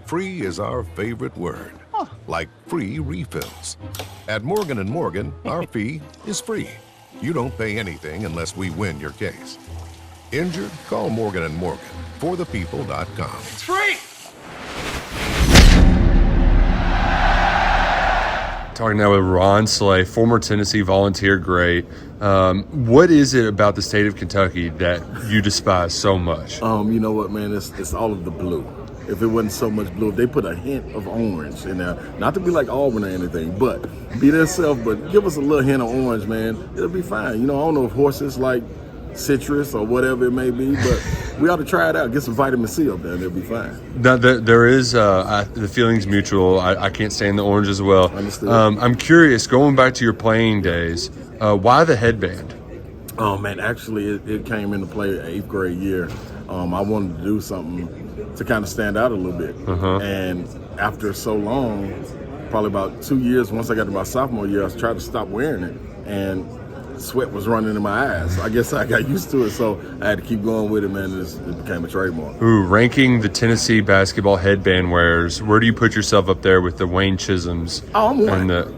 Free is our favorite word, like free refills. At Morgan & Morgan, our fee is free. You don't pay anything unless we win your case. Injured? Call Morgan & Morgan. ForThePeople.com. It's free! Talking now with Ron Slay, former Tennessee Volunteer great. What is it about the state of Kentucky that you despise so much? You know what, man? It's all of the blue. If it wasn't so much blue, if they put a hint of orange in there, not to be like Auburn or anything, but be themselves, but give us a little hint of orange, man. It'll be fine. You know, I don't know if horses like citrus or whatever it may be, but we ought to try it out. Get some vitamin C up there, and it'll be fine. Now, there is the feeling's mutual. I can't stand the orange as well. Understood. I'm curious, going back to your playing days, why the headband? Oh man, actually, it came into play 8th grade year. I wanted to do something to kind of stand out a little bit, and after so long, probably about 2 years, once I got to my sophomore year, I tried to stop wearing it, and sweat was running in my eyes. I guess I got used to it, so I had to keep going with it, man, and it became a trademark. Ooh, ranking the Tennessee basketball headband wearers, where do you put yourself up there with the Wayne Chisholms? Oh, I'm one. And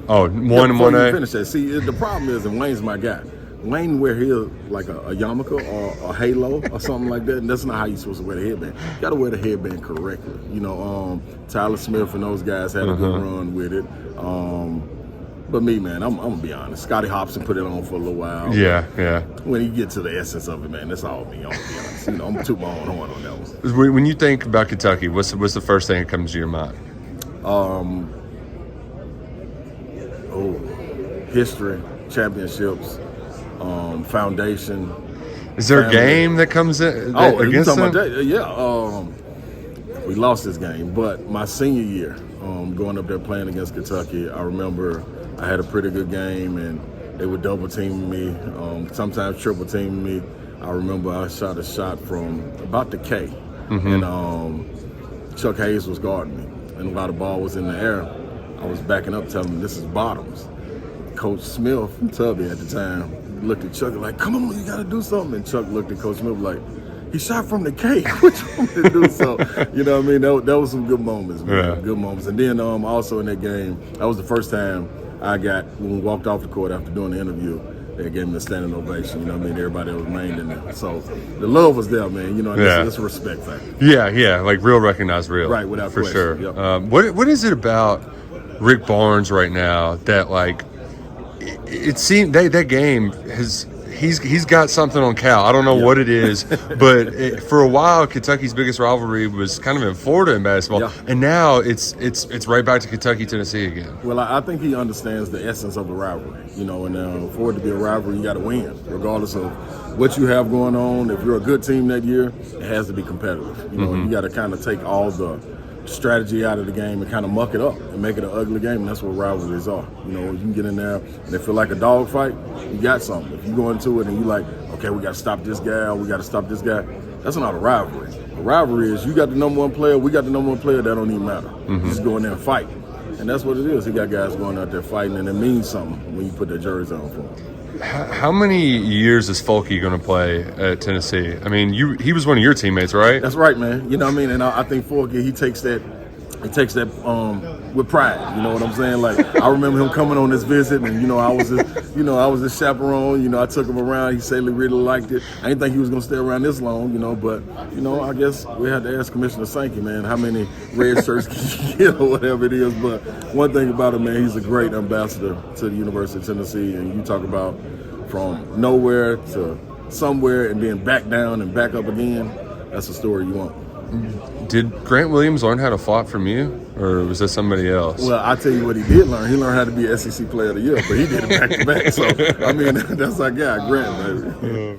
one and 1A? Finish that. See, the problem is, and Wayne's my guy. Wayne wear his like a yarmulke or a halo or something like that, and that's not how you're supposed to wear the headband. You got to wear the headband correctly. You know, Tyler Smith and those guys had a good run with it. But me, man, I'm gonna be honest. Scotty Hobson put it on for a little while. Yeah. When you get to the essence of it, man, that's all me. I'm gonna be honest. You know, I'm gonna toot my own horn on that one. When you think about Kentucky, what's the first thing that comes to your mind? History, championships, foundation. Is there family. a game that comes in Oh, you against talking them? about that? Yeah. We lost this game, but my senior year, going up there playing against Kentucky, I remember I had a pretty good game, and they would double team me, sometimes triple team me. I remember I shot a shot from about the K, and Chuck Hayes was guarding me, and while the ball was in the air, I was backing up, telling him this is bottoms. Coach Smith from Tubby at the time looked at Chuck like, "Come on, you got to do something." And Chuck looked at Coach Smith like, "He shot from the K. What you want me to do?" So, you know what I mean? That was some good moments, man. Yeah. Good moments. And then also in that game, that was the first time when we walked off the court after doing the interview, they gave me a standing ovation. You know what I mean? Everybody that was remained in there. So the love was there, man. You know, and that's a respect factor. Yeah, like real recognized real. Right, without for question. sure. Yep. What is it about Rick Barnes right now that like it seemed that game he's got something on Cal. I don't know what it is, but for a while Kentucky's biggest rivalry was kind of in Florida in basketball, and now it's right back to Kentucky Tennessee again. Well, I think he understands the essence of the rivalry, you know, and for it to be a rivalry, you got to win, regardless of what you have going on. If you're a good team that year, it has to be competitive. You know, you got to kind of take all the strategy out of the game and kind of muck it up and make it an ugly game, and that's what rivalries are. You know, you can get in there and they feel like a dog fight, you got something. If you go into it and you like, okay, we got to stop this guy, or we got to stop this guy, that's not a rivalry. A rivalry is you got the number one player, we got the number one player, that don't even matter. You just go in there and fight. And that's what it is. You got guys going out there fighting, and it means something when you put their jerseys on for them. How many years is Folke going to play at Tennessee? I mean, he was one of your teammates, right? That's right, man. You know what I mean? And I think Folke, he takes that with pride. You know what I'm saying? Like, I remember him coming on this visit, and I was his chaperone. I took him around. He said he really liked it. I didn't think he was gonna stay around this long, but I guess we had to ask Commissioner Sankey, man, how many red shirts can you get or whatever it is. But one thing about him, man, he's a great ambassador to the University of Tennessee. And you talk about from nowhere to somewhere and then back down and back up again. That's the story you want. Did Grant Williams learn how to flop from you, or was that somebody else? Well, I'll tell you what he did learn. He learned how to be SEC Player of the Year, but he did it back to back. So, I mean, that's our guy, Grant, baby.